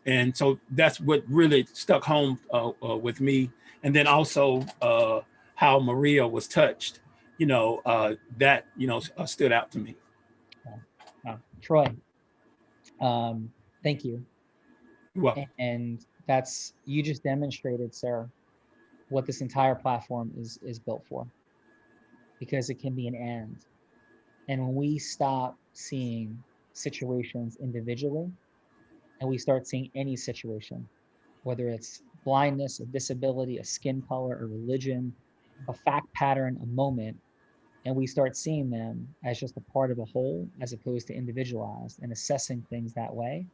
And so that's what really stuck home with me. And then also how Maria was touched, that, stood out to me. Troy, thank you. You're welcome. And you just demonstrated, sir, what this entire platform is built for, because it can be an and when we stop seeing situations individually and we start seeing any situation, whether it's blindness, a disability, a skin color, a religion, a fact pattern, a moment, and we start seeing them as just a part of a whole as opposed to individualized and assessing things that way,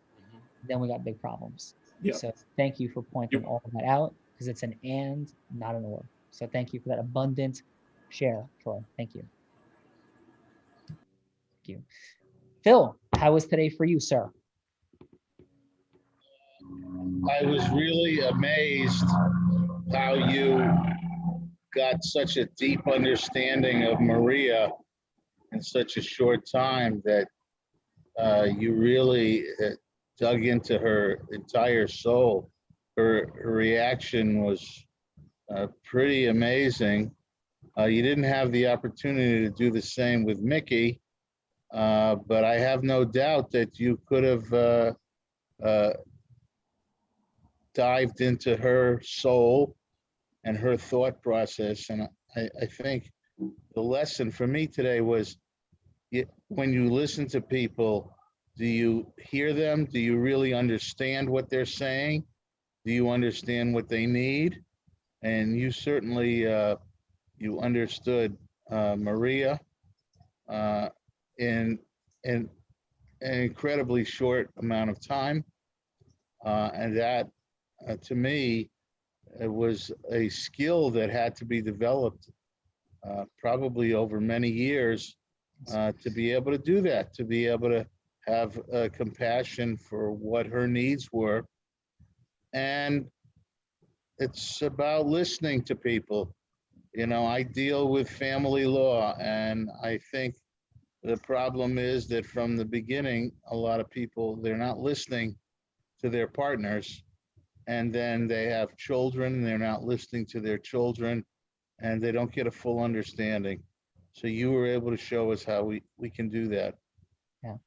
then we got big problems. Yep. So thank you for pointing all of that out, because it's an and, not an or. So thank you for that abundant share, Troy. Thank you. Thank you. Phil, how was today for you, sir? I was really amazed how you got such a deep understanding of Maria in such a short time, that you really dug into her entire soul. Her reaction was pretty amazing. You didn't have the opportunity to do the same with Mickey, but I have no doubt that you could have dived into her soul and her thought process. And I think the lesson for me today was, when you listen to people, do you hear them? Do you really understand what they're saying? Do you understand what they need? And you certainly, you understood Maria in an incredibly short amount of time. And that, to me, it was a skill that had to be developed probably over many years to be able to do that, to be able to have compassion for what her needs were. And it's about listening to people. You know, I deal with family law, and I think the problem is that from the beginning, a lot of people, they're not listening to their partners. And then they have children, and they're not listening to their children, and they don't get a full understanding. So you were able to show us how we can do that. Yeah.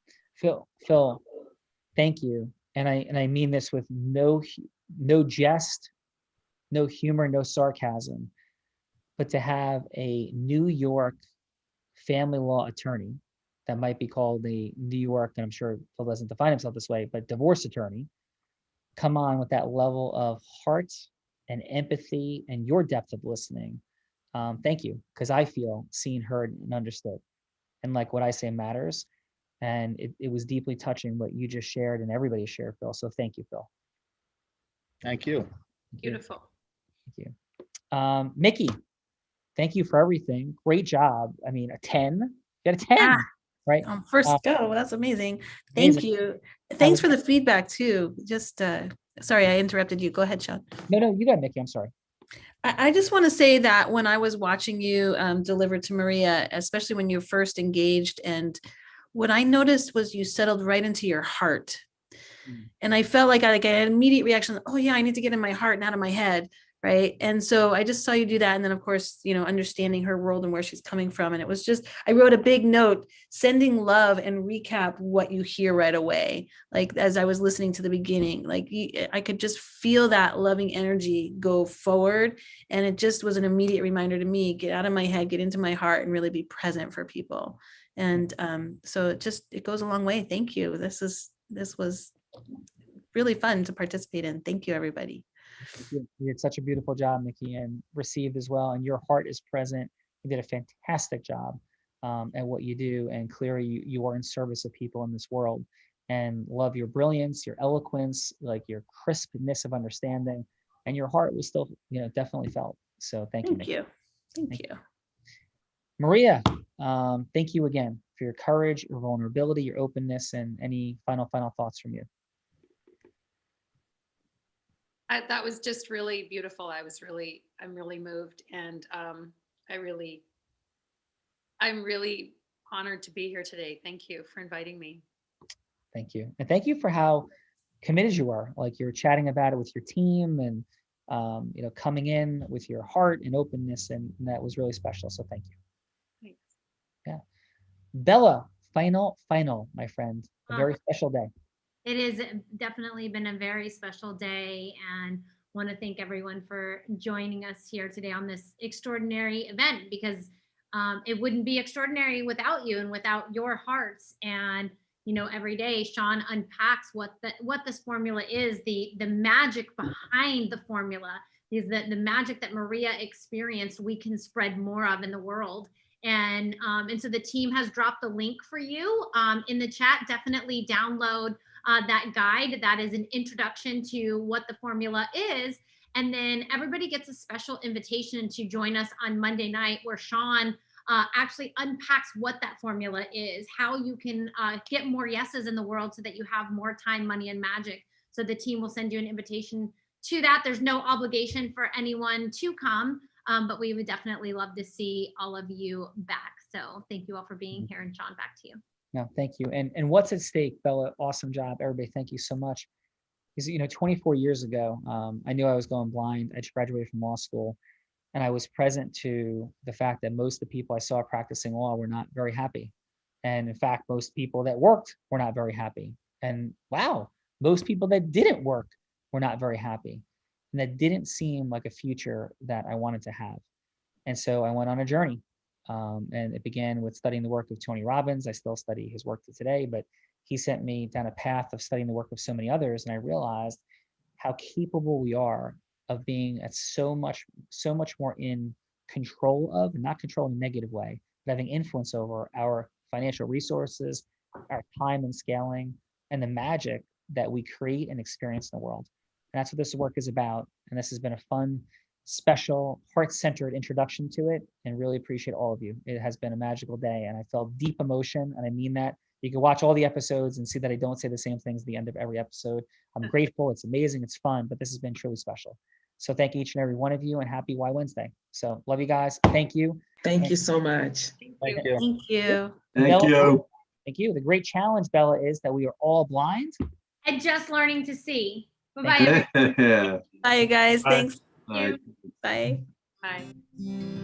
Phil, thank you. And I mean this with no jest, no humor, no sarcasm, but to have a New York family law attorney that might be called a New York, and I'm sure Phil doesn't define himself this way, but divorce attorney, come on with that level of heart and empathy and your depth of listening. Thank you, because I feel seen, heard, and understood. And like what I say matters. And it was deeply touching what you just shared and everybody shared, Phil. So thank you, Phil. Thank you. Beautiful. Thank you. Mickey, thank you for everything. Great job. I mean, a 10. You got a 10, right? First go. That's amazing. Thank you. Thanks for the feedback too. Just sorry, I interrupted you. Go ahead, Sean. No, you got it, Mickey. I'm sorry. I just want to say that when I was watching you deliver to Maria, especially when you first engaged, and what I noticed was you settled right into your heart. And I felt like I had an immediate reaction. Oh yeah, I need to get in my heart and out of my head. Right. And so I just saw you do that. And then of course, you know, understanding her world and where she's coming from. And it was just, I wrote a big note, sending love and recap what you hear right away. Like, as I was listening to the beginning, like I could just feel that loving energy go forward. And it just was an immediate reminder to me, get out of my head, get into my heart, and really be present for people. And so it goes a long way. Thank you. This was really fun to participate in. Thank you, everybody. You did such a beautiful job, Mickey, and received as well. And your heart is present. You did a fantastic job at what you do. And clearly you are in service of people in this world, and love your brilliance, your eloquence, like your crispness of understanding, and your heart was still, you know, definitely felt. So thank you, Mickey. Thank you. Maria, thank you again for your courage, your vulnerability, your openness, and any final thoughts from you. That was just really beautiful. I'm really moved, and I'm really honored to be here today. Thank you for inviting me. Thank you. And thank you for how committed you are. Like, you're chatting about it with your team, and you know, coming in with your heart and openness, and that was really special. So thank you. Thanks. Yeah. Bella, final, my friend. A very special day. It has definitely been a very special day, and want to thank everyone for joining us here today on this extraordinary event, because it wouldn't be extraordinary without you and without your hearts. And you know, every day Sean unpacks what this formula is, the magic behind the formula is that the magic that Maria experienced, we can spread more of in the world. And so the team has dropped the link for you in the chat. Definitely download that guide. That is an introduction to what the formula is. And then everybody gets a special invitation to join us on Monday night, where Sean actually unpacks what that formula is, how you can get more yeses in the world so that you have more time, money, and magic. So the team will send you an invitation to that. There's no obligation for anyone to come, but we would definitely love to see all of you back. So thank you all for being here, and Sean, back to you. No, thank you. And what's at stake, Bella? Awesome job, everybody. Thank you so much. Because, you know, 24 years ago, I knew I was going blind. I just graduated from law school, and I was present to the fact that most of the people I saw practicing law were not very happy. And in fact, most people that worked were not very happy. And wow, most people that didn't work were not very happy. And that didn't seem like a future that I wanted to have. And so I went on a journey. And it began with studying the work of Tony Robbins. I still study his work to today, but he sent me down a path of studying the work of so many others. And I realized how capable we are of being at so much more in control of, and not control in a negative way, but having influence over our financial resources, our time and scaling, and the magic that we create and experience in the world. And that's what this work is about. And this has been a fun, special, heart-centered introduction to it, and really appreciate all of you. It has been a magical day, and I felt deep emotion, and I mean that. You can watch all the episodes and see that I don't say the same things at the end of every episode. I'm grateful. It's amazing. It's fun, but this has been truly special. So thank each and every one of you, and happy Y Wednesday. So love you guys. Thank you. Thank you so much. Thank you. Thank you. Thank you. Thank you. The great challenge, Bella, is that we are all blind and just learning to see. Bye-bye. Yeah. Bye, guys. Bye. Thanks. Bye. Bye. Bye.